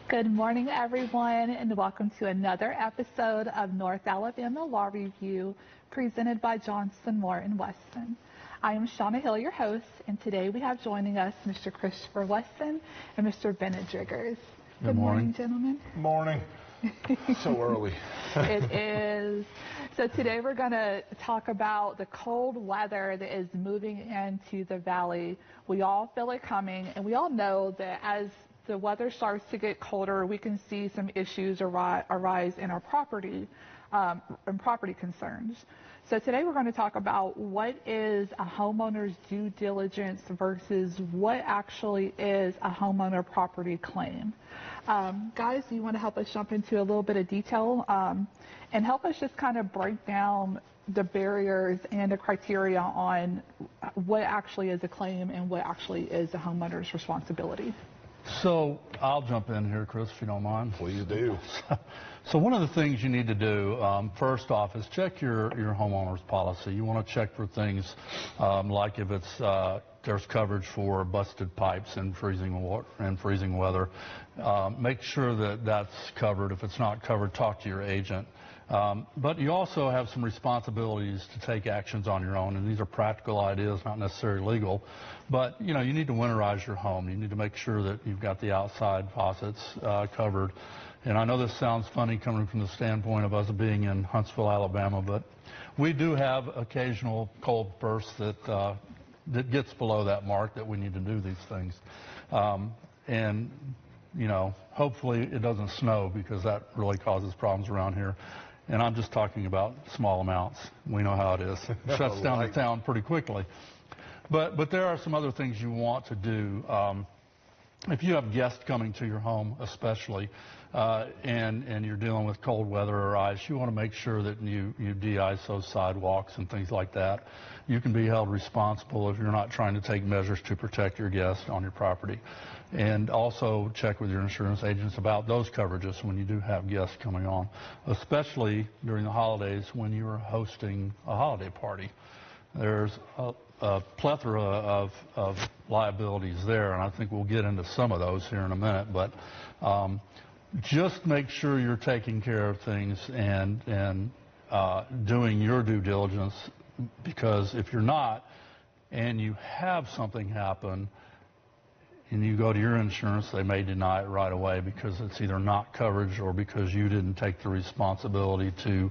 Good morning, everyone, and welcome to another episode of North Alabama Law Review presented by Johnson Moore & Weston. I am Shauna Hill, your host, and today we have joining us Mr. Christopher Weston and Mr. Bennett Driggers. Good morning, gentlemen. Morning. So early. It is. So today we're going to talk about the cold weather that is moving into the valley. We all feel it coming, and we all know that as the weather starts to get colder, we can see some issues arise in our property and property concerns. So today we're going to talk about what is a homeowner's due diligence versus what actually is a homeowner property claim. Guys, do you want to help us jump into a little bit of detail and help us just kind of break down the barriers and the criteria on what actually is a claim and what actually is a homeowner's responsibility? So I'll jump in here, Chris, if you don't mind. Please do. So one of the things you need to do, first off, is check your homeowner's policy. You want to check for things like if it's there's coverage for busted pipes and freezing weather. Make sure that that's covered. If it's not covered, talk to your agent. But you also have some responsibilities to take actions on your own, and these are practical ideas, not necessarily legal. But, you know, you need to winterize your home. You need to make sure that you've got the outside faucets covered. And I know this sounds funny coming from the standpoint of us being in Huntsville, Alabama, but we do have occasional cold bursts that gets below that mark that we need to do these things. And, you know, hopefully it doesn't snow because that really causes problems around here. And I'm just talking about small amounts. We know how it is. It shuts down the town pretty quickly. But there are some other things you want to do. If you have guests coming to your home, especially, and you're dealing with cold weather or ice, you want to make sure that you de-ice those sidewalks and things like that. You can be held responsible if you're not trying to take measures to protect your guests on your property. And also check with your insurance agents about those coverages when you do have guests coming on, especially during the holidays when you are hosting a holiday party. There's a plethora of liabilities there, and I think we'll get into some of those here in a minute. But just make sure you're taking care of things and doing your due diligence, because if you're not and you have something happen and you go to your insurance, they may deny it right away because it's either not coverage or because you didn't take the responsibility to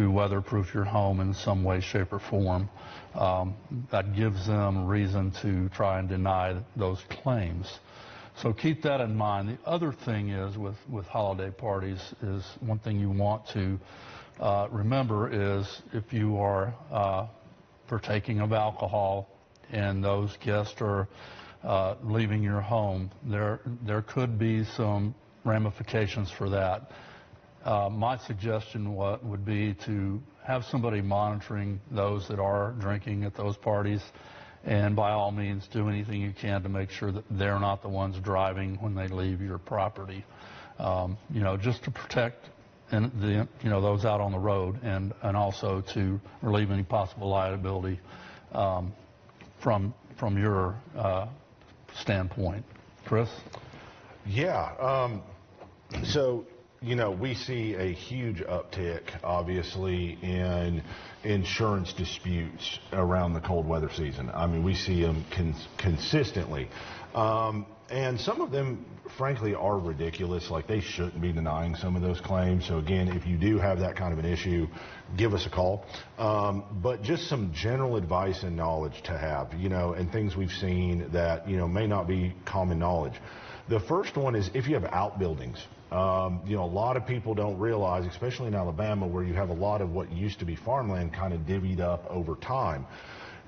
weatherproof your home in some way, shape, or form. That gives them reason to try and deny those claims. So keep that in mind. The other thing is with holiday parties is one thing you want to remember is if you are partaking of alcohol and those guests are leaving your home, there could be some ramifications for that. My suggestion would be to have somebody monitoring those that are drinking at those parties, and by all means do anything you can to make sure that they're not the ones driving when they leave your property. You know, just to protect those out on the road, and also to relieve any possible liability from your standpoint. Chris? Yeah. So, you know, we see a huge uptick, obviously, in insurance disputes around the cold weather season. I mean, we see them consistently. And some of them, frankly, are ridiculous. Like, they shouldn't be denying some of those claims. So, again, if you do have that kind of an issue, give us a call. But just some general advice and knowledge to have, you know, and things we've seen that, you know, may not be common knowledge. The first one is if you have outbuildings. You know, a lot of people don't realize, especially in Alabama, where you have a lot of what used to be farmland kind of divvied up over time.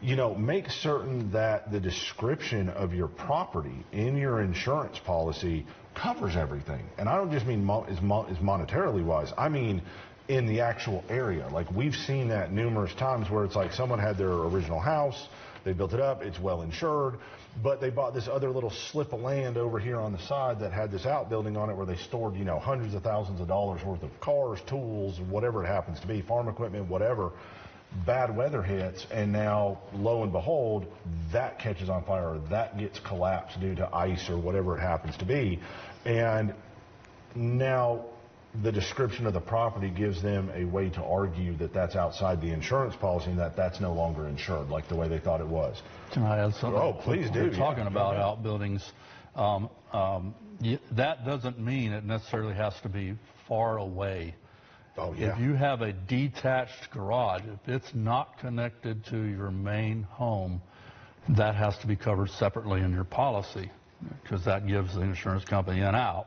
You know, make certain that the description of your property in your insurance policy covers everything. And I don't just mean is monetarily wise. I mean in the actual area. Like, we've seen that numerous times where it's like someone had their original house, they built it up, it's well insured, but they bought this other little slip of land over here on the side that had this outbuilding on it where they stored, you know, hundreds of thousands of dollars worth of cars, tools, whatever it happens to be, farm equipment, whatever. Bad weather hits, and now, lo and behold, that catches on fire, or that gets collapsed due to ice or whatever it happens to be. And Now, the description of the property gives them a way to argue that that's outside the insurance policy and that that's no longer insured, like the way they thought it was. Can I add something? Oh, please do. We're talking about outbuildings. That doesn't mean it necessarily has to be far away. Oh, yeah. If you have a detached garage, if it's not connected to your main home, that has to be covered separately in your policy, because that gives the insurance company an out.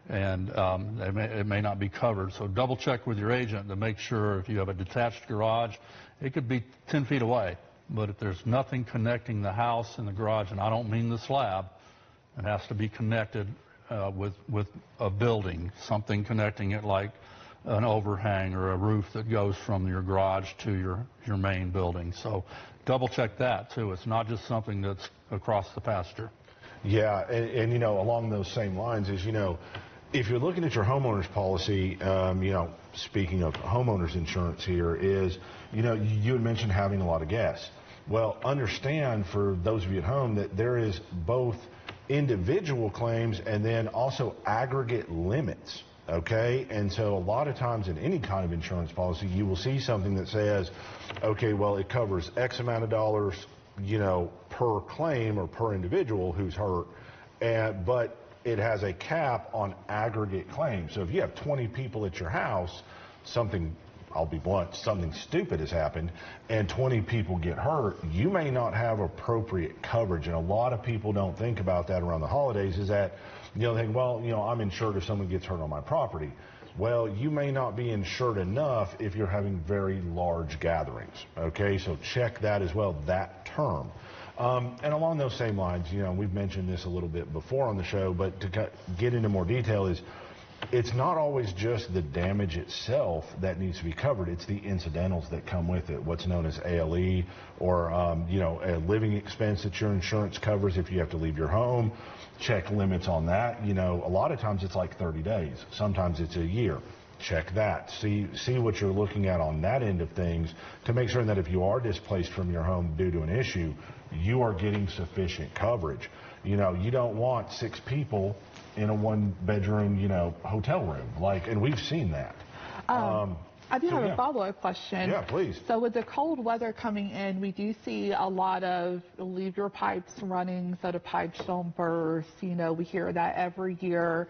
And it may not be covered. So double check with your agent to make sure. If you have a detached garage, it could be 10 feet away. But if there's nothing connecting the house and the garage, and I don't mean the slab, it has to be connected with a building, something connecting it like an overhang or a roof that goes from your garage to your main building. So double check that too. It's not just something that's across the pasture. Yeah, and you know, along those same lines is, you know, if you're looking at your homeowner's policy, you know, speaking of homeowners insurance here is, you know, you had mentioned having a lot of guests. Well, understand, for those of you at home, that there is both individual claims and then also aggregate limits, okay? And so a lot of times in any kind of insurance policy, you will see something that says, okay, well, it covers X amount of dollars, you know, per claim or per individual who's hurt, but it has a cap on aggregate claims. So if you have 20 people at your house, something, I'll be blunt, something stupid has happened, and 20 people get hurt, you may not have appropriate coverage. And a lot of people don't think about that around the holidays, is that, you know, they think, well, you know, I'm insured if someone gets hurt on my property. Well, you may not be insured enough if you're having very large gatherings, okay? So check that as well, that term. And along those same lines, you know, we've mentioned this a little bit before on the show, but to get into more detail is, it's not always just the damage itself that needs to be covered. It's the incidentals that come with it, what's known as ALE, or, you know, a living expense that your insurance covers if you have to leave your home. Check limits on that. You know, a lot of times it's like 30 days. Sometimes it's a year. Check that. See what you're looking at on that end of things to make sure that if you are displaced from your home due to an issue, you are getting sufficient coverage. You know, you don't want 6 people in a 1-bedroom, you know, hotel room. Like, and we've seen that. I do have a follow-up question. Yeah, please. So with the cold weather coming in, we do see a lot of leave your pipes running so the pipes don't burst. You know, we hear that every year.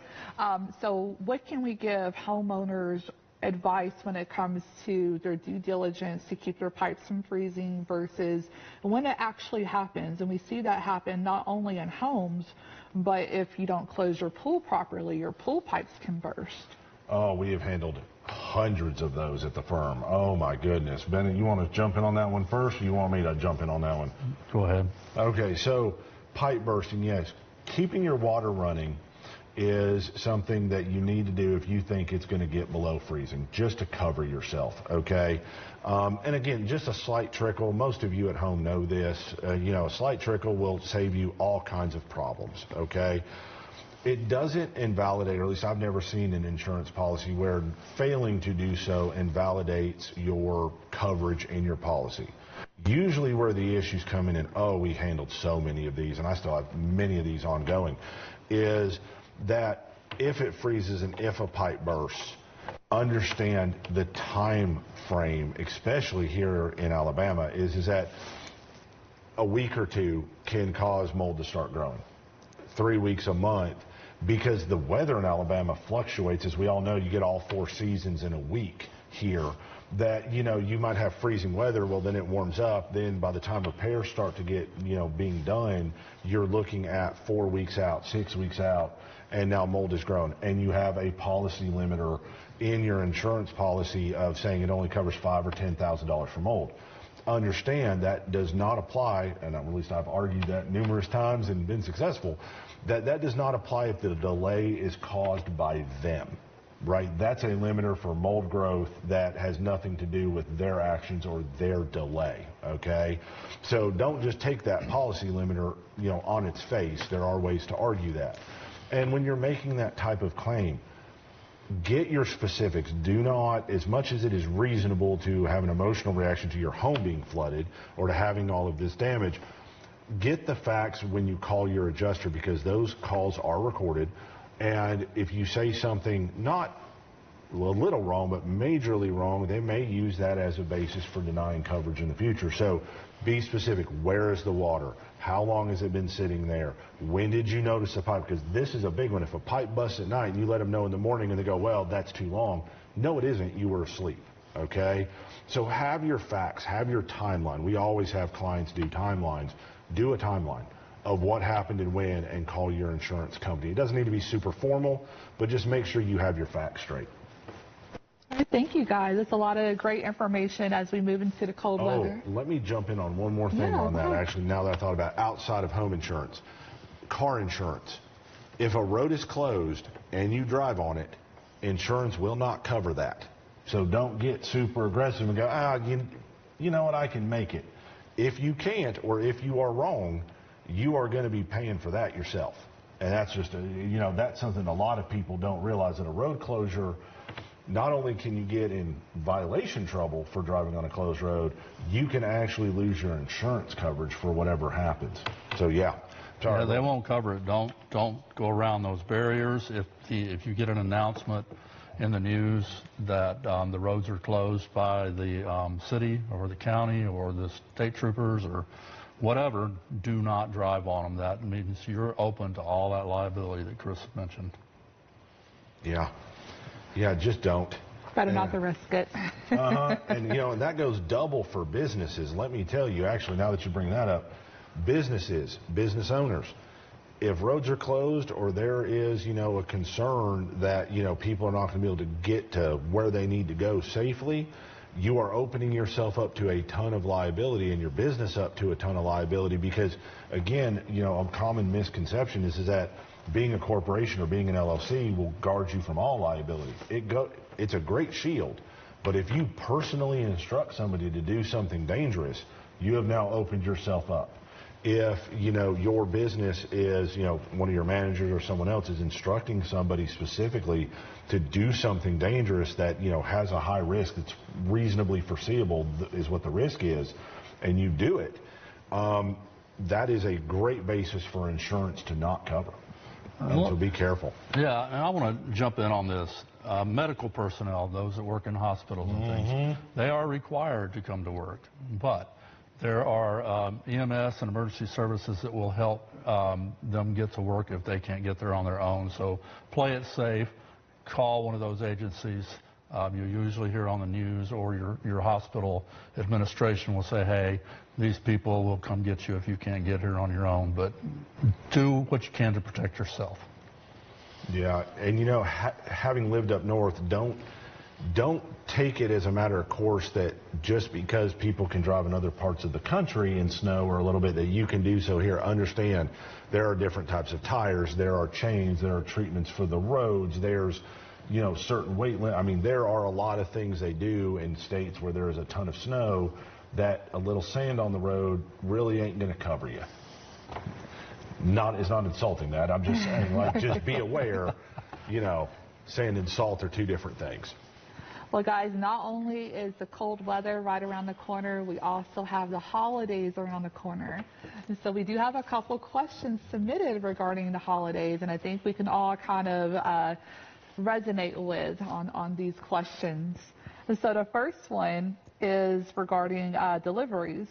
So what can we give homeowners advice when it comes to their due diligence to keep their pipes from freezing versus when it actually happens? And we see that happen not only in homes, but if you don't close your pool properly, your pool pipes can burst. Oh, we have handled hundreds of those at the firm. Oh, my goodness. Bennett, you want to jump in on that one first, or you want me to jump in on that one? Go ahead. Okay, so pipe bursting, yes. Keeping your water running is something that you need to do if you think it's going to get below freezing, just to cover yourself, okay? And again, just a slight trickle. Most of you at home know this. You know, a slight trickle will save you all kinds of problems, okay? It doesn't invalidate, or at least I've never seen an insurance policy where failing to do so invalidates your coverage in your policy. Usually where the issues come in, and oh, we handled so many of these, and I still have many of these ongoing, is that if it freezes and if a pipe bursts, understand the time frame, especially here in Alabama, is that a week or two can cause mold to start growing. 3 weeks, a month, because the weather in Alabama fluctuates. As we all know, you get all 4 seasons in a week here. That, you know, you might have freezing weather, well, then it warms up. Then by the time repairs start to get, you know, being done, you're looking at 4 weeks out, 6 weeks out, and now mold has grown. And you have a policy limiter in your insurance policy of saying it only covers $5,000 or $10,000 for mold. Understand that does not apply, and at least I've argued that numerous times and been successful, that does not apply if the delay is caused by them, right? That's a limiter for mold growth that has nothing to do with their actions or their delay, okay? So don't just take that policy limiter, you know, on its face. There are ways to argue that. And when you're making that type of claim, get your specifics. Do not, as much as it is reasonable to have an emotional reaction to your home being flooded or to having all of this damage, get the facts when you call your adjuster, because those calls are recorded. And if you say something not a little wrong, but majorly wrong, they may use that as a basis for denying coverage in the future. So be specific. Where is the water? How long has it been sitting there? When did you notice the pipe? Because this is a big one. If a pipe busts at night and you let them know in the morning and they go, well, that's too long. No, it isn't. You were asleep. Okay? So have your facts. Have your timeline. We always have clients do timelines. Do a timeline of what happened and when, and call your insurance company. It doesn't need to be super formal, but just make sure you have your facts straight. All right, thank you, guys. That's a lot of great information as we move into the cold weather. Let me jump in on one more thing on that, actually, now that I thought about it. Outside of home insurance, car insurance. If a road is closed and you drive on it, insurance will not cover that. So don't get super aggressive and go, you know what, I can make it. If you can't, or if you are wrong, you are going to be paying for that yourself. And that's just, that's something a lot of people don't realize, that a road closure, not only can you get in violation trouble for driving on a closed road, you can actually lose your insurance coverage for whatever happens. So, yeah, they won't cover it. Don't go around those barriers. If you get an announcement in the news that the roads are closed by the city or the county or the state troopers or whatever, do not drive on them. That means you're open to all that liability that Chris mentioned. Yeah, just don't. Better not to risk it. And, and that goes double for businesses. Let me tell you, actually, now that you bring that up, business owners, if roads are closed or there is, a concern that, people are not going to be able to get to where they need to go safely, you are opening yourself up to a ton of liability and your business up to a ton of liability because, again, a common misconception is that being a corporation or being an LLC will guard you from all liability. It's a great shield, but if you personally instruct somebody to do something dangerous, you have now opened yourself up. If, your business is, one of your managers or someone else is instructing somebody specifically to do something dangerous that, has a high risk, that's reasonably foreseeable is what the risk is, and you do it, that is a great basis for insurance to not cover. So be careful. Yeah, and I want to jump in on this. Medical personnel, those that work in hospitals and things, they are required to come to work, but there are EMS and emergency services that will help them get to work if they can't get there on their own. So play it safe. Call one of those agencies. You usually hear on the news, or your hospital administration will say, hey, these people will come get you if you can't get here on your own. But do what you can to protect yourself. Yeah, and having lived up north, don't take it as a matter of course that just because people can drive in other parts of the country in snow or a little bit that you can do so here. Understand there are different types of tires, there are chains, there are treatments for the roads, there's certain weight limit. I mean, there are a lot of things they do in states where there is a ton of snow that a little sand on the road really ain't going to cover you. It's not insulting that. I'm just saying, just be aware, sand and salt are two different things. Well, guys, not only is the cold weather right around the corner, we also have the holidays around the corner. And so we do have a couple questions submitted regarding the holidays, and I think we can all kind of resonate with on these questions. And so the first one is regarding deliveries.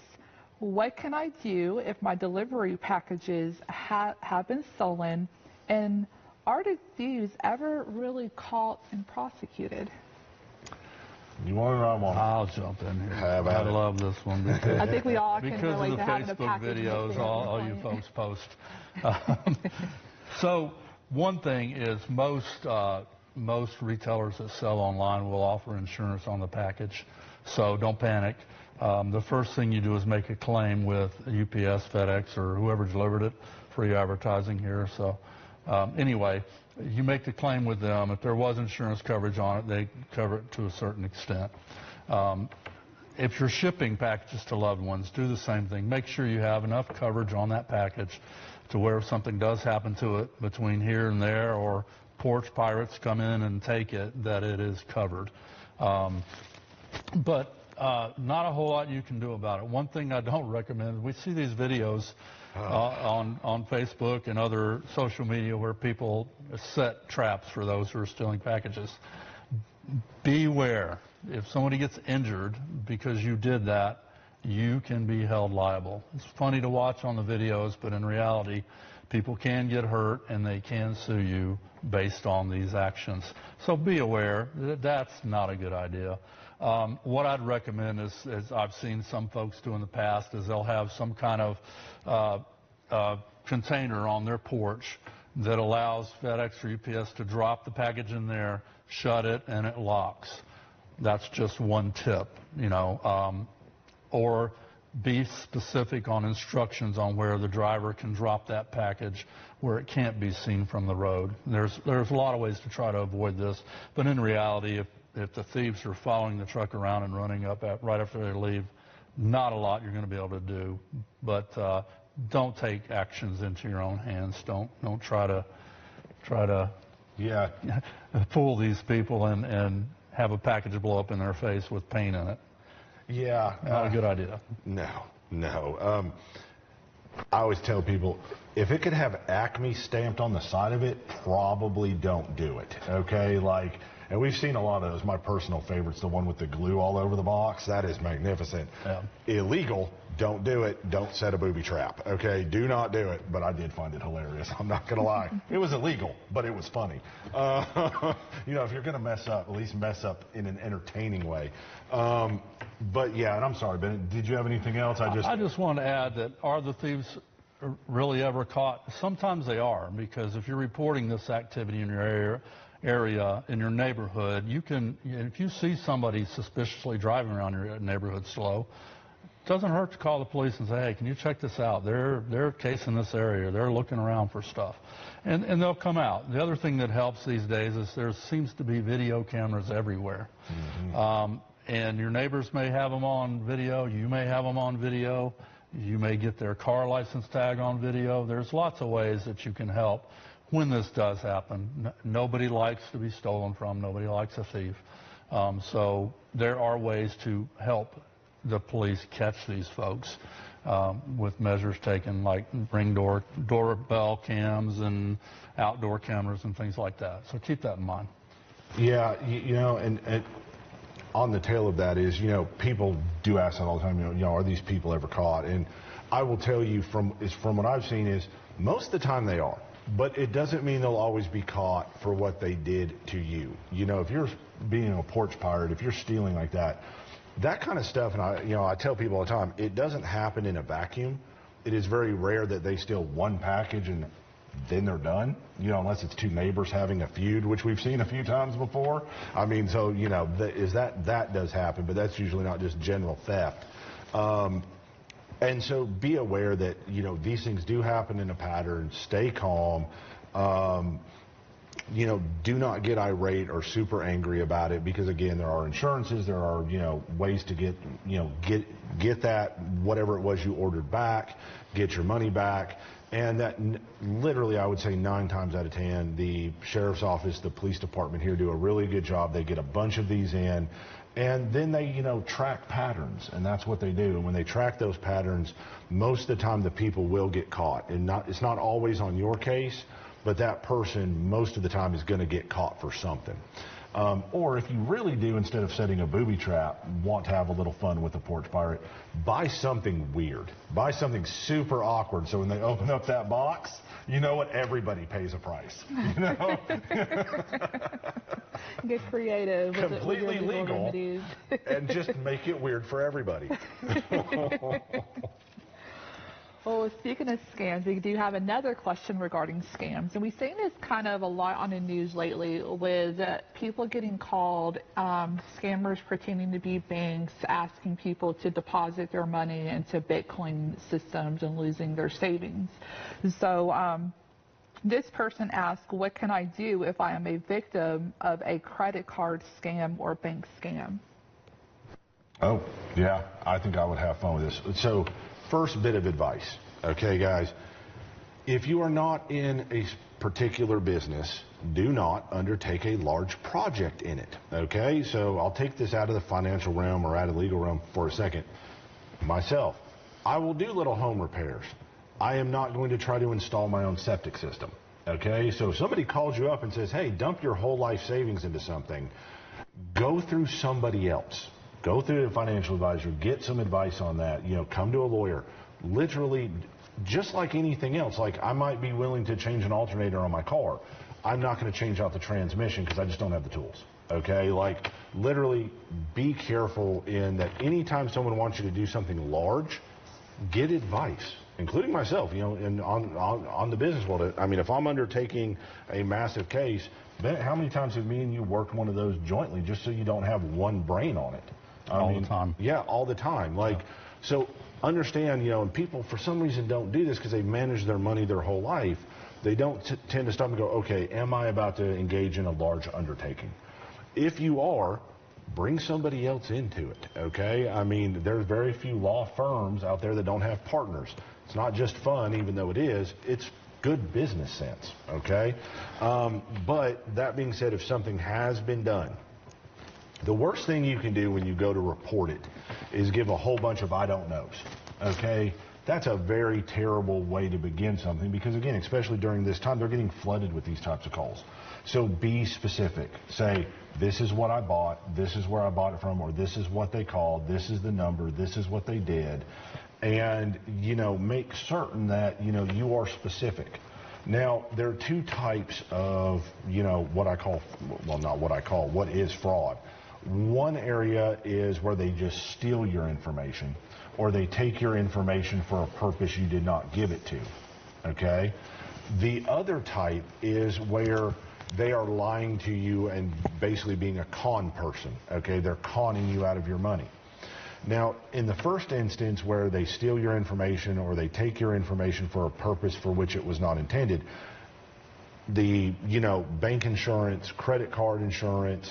What can I do if my delivery packages have been stolen, and are the thieves ever really caught and prosecuted? You want to know one? I'll jump in here. I love this one because I think we all can because relate of the to having a Facebook package videos all you folks post. So one thing is most retailers that sell online will offer insurance on the package, so don't panic. The first thing you do is make a claim with UPS, FedEx, or whoever delivered it. Free advertising here. So anyway, you make the claim with them. If there was insurance coverage on it, they cover it to a certain extent. If you're shipping packages to loved ones, do the same thing. Make sure you have enough coverage on that package to where if something does happen to it between here and there, or porch pirates come in and take it, that it is covered. But not a whole lot you can do about it. One thing I don't recommend, we see these videos on Facebook and other social media where people set traps for those who are stealing packages. Beware. If somebody gets injured because you did that, you can be held liable. It's funny to watch on the videos, but in reality, people can get hurt and they can sue you based on these actions. So be aware that that's not a good idea. What I'd recommend is, as I've seen some folks do in the past, is they'll have some kind of container on their porch that allows FedEx or UPS to drop the package in there, shut it, and it locks. That's just one tip, you know. Or be specific on instructions on where the driver can drop that package where it can't be seen from the road. There's a lot of ways to try to avoid this, but in reality, if the thieves are following the truck around and running up right after they leave, not a lot you're going to be able to do. But don't take actions into your own hands. Don't try to fool these people and have a package blow up in their face with paint in it. Yeah. Not a good idea. No. I always tell people, if it could have Acme stamped on the side of it, probably don't do it. Okay? And we've seen a lot of those. My personal favorite's the one with the glue all over the box. That is magnificent. Yeah. Illegal. Don't do it. Don't set a booby trap. Okay? Do not do it. But I did find it hilarious. I'm not going to lie. It was illegal, but it was funny. You know, if you're going to mess up, at least mess up in an entertaining way. But yeah, and I'm sorry, Ben, did you have anything else? I just want to add that, are the thieves really ever caught? Sometimes they are, because if you're reporting this activity in your area, in your neighborhood, you can, if you see somebody suspiciously driving around your neighborhood slow, it doesn't hurt to call the police and say, hey, can you check this out? They're casing this area. They're looking around for stuff. And they'll come out. The other thing that helps these days is there seems to be video cameras everywhere. Mm-hmm. And your neighbors may have them on video. You may have them on video. You may get their car license tag on video. There's lots of ways that you can help when this does happen. Nobody likes to be stolen from. Nobody likes a thief. So there are ways to help the police catch these folks with measures taken, like ring doorbell cams and outdoor cameras and things like that. So keep that in mind. Yeah, you know, and on the tail of that is, you know, people do ask that all the time, you know, are these people ever caught? And I will tell you from what I've seen is most of the time they are. But it doesn't mean they'll always be caught for what they did to you. You know, if you're being a porch pirate, if you're stealing like that, that kind of stuff, and I tell people all the time, it doesn't happen in a vacuum. It is very rare that they steal one package and then they're done, you know, unless it's two neighbors having a feud, which we've seen a few times before. I mean, so, you know, that does happen, but that's usually not just general theft. And so be aware that, you know, these things do happen in a pattern. Stay calm. You know, do not get irate or super angry about it, because, again, there are insurances, there are, you know, ways to get that, whatever it was you ordered back, get your money back. And that literally, I would say 9 times out of 10, the sheriff's office, the police department here do a really good job. They get a bunch of these in, and then they, you know, track patterns, and that's what they do. And when they track those patterns, most of the time the people will get caught. And it's not always on your case, but that person most of the time is going to get caught for something. Or if you really do, instead of setting a booby trap, want to have a little fun with the porch pirate, buy something weird. Buy something super awkward, so when they open up that box, you know what? Everybody pays a price. You know? Get creative. Completely legal, and just make it weird for everybody. Well, speaking of scams, we do have another question regarding scams. And we've seen this kind of a lot on the news lately with people getting called, scammers pretending to be banks, asking people to deposit their money into Bitcoin systems and losing their savings. So this person asked, what can I do if I am a victim of a credit card scam or bank scam? Oh, yeah, I think I would have fun with this. So, first bit of advice, okay, guys, If you are not in a particular business, do not undertake a large project in it, okay? So I'll take this out of the financial realm or out of the legal realm for a second. Myself, I will do little home repairs. I am not going to try to install my own septic system, okay? So if somebody calls you up and says, hey, dump your whole life savings into something, go through somebody else. Go through a financial advisor, get some advice on that, come to a lawyer. Literally, just like anything else, like I might be willing to change an alternator on my car. I'm not going to change out the transmission because I just don't have the tools. Okay, like literally be careful in that anytime someone wants you to do something large, get advice, including myself, and on the business world. I mean, if I'm undertaking a massive case, Ben, how many times have me and you worked one of those jointly just so you don't have one brain on it? All the time. Yeah, all the time. So understand, and people for some reason don't do this because they manage their money their whole life. They don't tend to stop and go, okay, am I about to engage in a large undertaking? If you are, bring somebody else into it, okay? I mean, there's very few law firms out there that don't have partners. It's not just fun, even though it is. It's good business sense, okay? But that being said, if something has been done, the worst thing you can do when you go to report it is give a whole bunch of I don't knows, okay? That's a very terrible way to begin something because, again, especially during this time, they're getting flooded with these types of calls. So be specific. Say, this is what I bought, this is where I bought it from, or this is what they called, this is the number, this is what they did. And, make certain that, you are specific. Now, there are two types of, what is fraud. One area is where they just steal your information or they take your information for a purpose you did not give it to, okay? The other type is where they are lying to you and basically being a con person, okay? They're conning you out of your money. Now, in the first instance where they steal your information or they take your information for a purpose for which it was not intended, the, bank insurance, credit card insurance,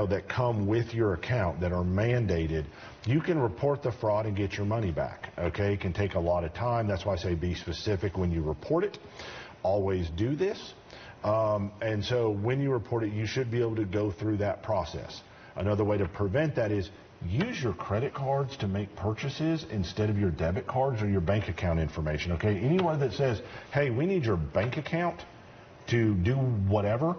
that come with your account that are mandated, you can report the fraud and get your money back, okay? It can take a lot of time. That's why I say be specific when you report it. Always do this. And so when you report it, you should be able to go through that process. Another way to prevent that is use your credit cards to make purchases instead of your debit cards or your bank account information, okay? Anywhere that says, hey, we need your bank account to do whatever,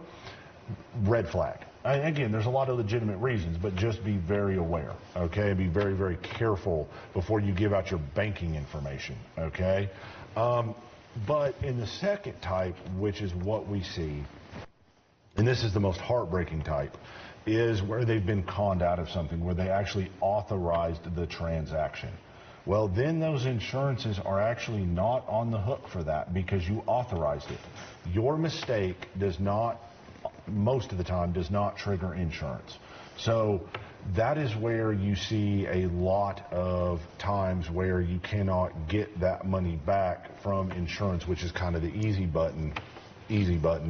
red flag. Again, there's a lot of legitimate reasons, but just be very aware, okay? Be very, very careful before you give out your banking information, okay? But in the second type, which is what we see, and this is the most heartbreaking type, is where they've been conned out of something, where they actually authorized the transaction. Well, then those insurances are actually not on the hook for that because you authorized it. Your mistake does not, most of the time, does not trigger insurance. So that is where you see a lot of times where you cannot get that money back from insurance, which is kind of the easy button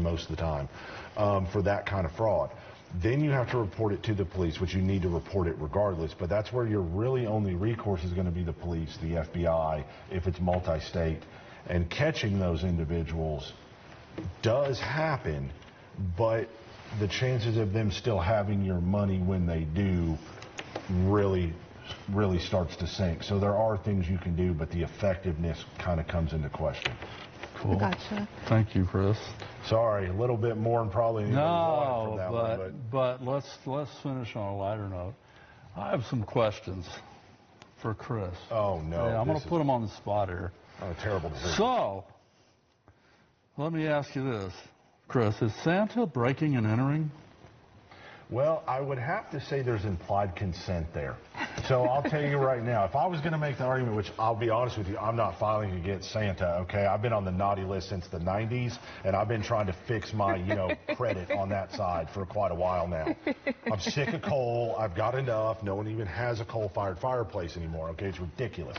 most of the time for that kind of fraud. Then you have to report it to the police, which you need to report it regardless, but that's where your really only recourse is going to be the police, the FBI, if it's multi-state. And catching those individuals does happen, but the chances of them still having your money when they do really starts to sink. So there are things you can do, but the effectiveness kind of comes into question. Cool. Gotcha. Thank you, Chris. Sorry, a little bit more than probably anybody wanted from that one. But let's finish on a lighter note. I have some questions for Chris. Oh, no. Yeah, I'm going to put him on the spot here. Oh, terrible decision. So, let me ask you this. Chris, is Santa breaking and entering? Well, I would have to say there's implied consent there. So I'll tell you right now, if I was going to make the argument, which I'll be honest with you, I'm not filing against Santa, okay? I've been on the naughty list since the 90s, and I've been trying to fix my, credit on that side for quite a while now. I'm sick of coal. I've got enough. No one even has a coal-fired fireplace anymore, okay? It's ridiculous.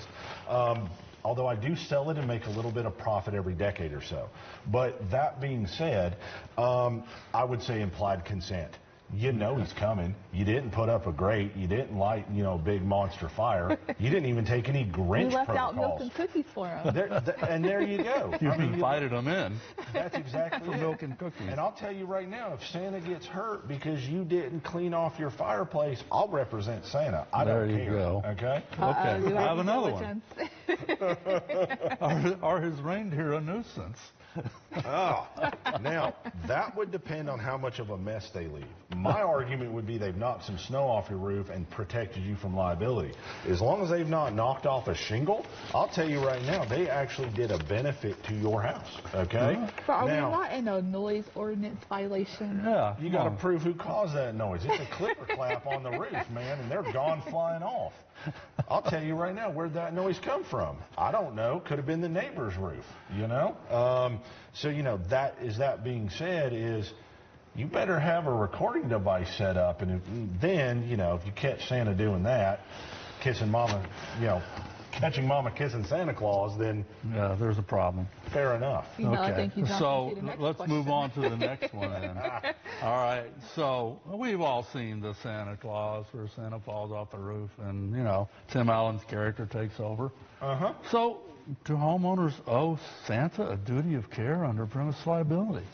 Although I do sell it and make a little bit of profit every decade or so. But that being said, I would say implied consent. You know he's coming. You didn't put up a grate. You didn't light, a big monster fire. You didn't even take any Grinch We left out milk protocols. and cookies for him. And there you go. You invited them in That's exactly for it. milk and cookies. And I'll tell you right now, if Santa gets hurt because you didn't clean off your fireplace, I'll represent Santa. I don't There you care. go. Okay? Okay, Do I have due another one. diligence. Are his reindeer a nuisance? Oh, now that would depend on how much of a mess they leave. My argument would be they've knocked some snow off your roof and protected you from liability. As long as they've not knocked off a shingle, I'll tell you right now, they actually did a benefit to your house. Okay? But are now, we not in a noise ordinance violation? Yeah. you got to prove who caused that noise. It's a clipper clap on the roof, man, and they're gone flying off. I'll tell you right now, where'd that noise come from? I don't know. Could have been the neighbor's roof, So, that being said is you better have a recording device set up. And then, if you catch Santa doing that, catching Mama kissing Santa Claus, then Yeah, there's a problem. fair enough. I think you jumped So into the next let's question. move on to the next one then. All right. So we've all seen the Santa Claus where Santa falls off the roof and, Tim Allen's character takes over. Uh-huh. So do homeowners owe Santa a duty of care under premise liability?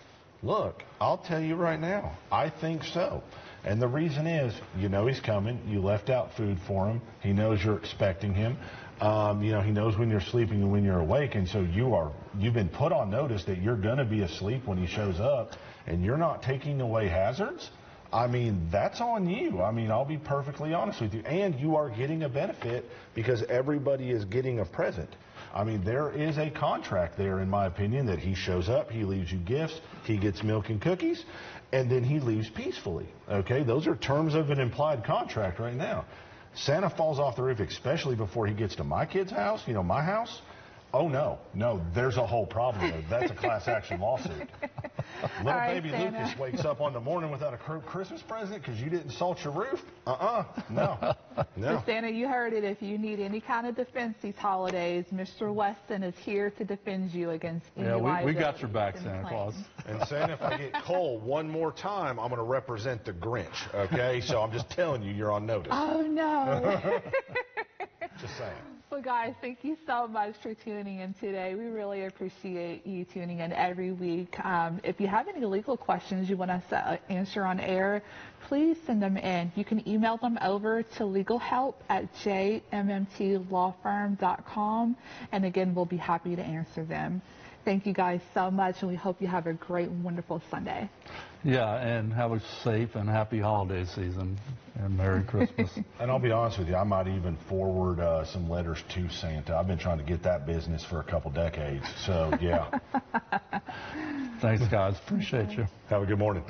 Look, I'll tell you right now, I think so. And the reason is, he's coming. You left out food for him. He knows you're expecting him. He knows when you're sleeping and when you're awake. And so you've been put on notice that you're going to be asleep when he shows up, and you're not taking away hazards. I mean, that's on you. I mean, I'll be perfectly honest with you. And you are getting a benefit because everybody is getting a present. I mean, there is a contract there, in my opinion, that he shows up, he leaves you gifts, he gets milk and cookies, and then he leaves peacefully. Okay? Those are terms of an implied contract right now. Santa falls off the roof, especially before he gets to my kid's house, my house. Oh, no, there's a whole problem there. That's a class action lawsuit. Little right, baby Santa. Lucas wakes up on the morning without a Christmas present because you didn't salt your roof? No. So Santa, you heard it. If you need any kind of defense these holidays, Mr. Weston is here to defend you against any We got your liabilities back, and Santa Claus. claims. And Santa, if I get cold one more time, I'm going to represent the Grinch, okay? So I'm just telling you, you're on notice. Oh, no. Just saying. Well, guys, thank you so much for tuning in today. We really appreciate you tuning in every week. If you have any legal questions you want us to answer on air, please send them in. You can email them over to legalhelp@jmmtlawfirm.com. And again, we'll be happy to answer them. Thank you guys so much, and we hope you have a great, wonderful Sunday. Yeah, and have a safe and happy holiday season and Merry Christmas. And I'll be honest with you, I might even forward some letters to Santa. I've been trying to get that business for a couple decades. So, yeah. Thanks, guys. Appreciate you. Have a good morning.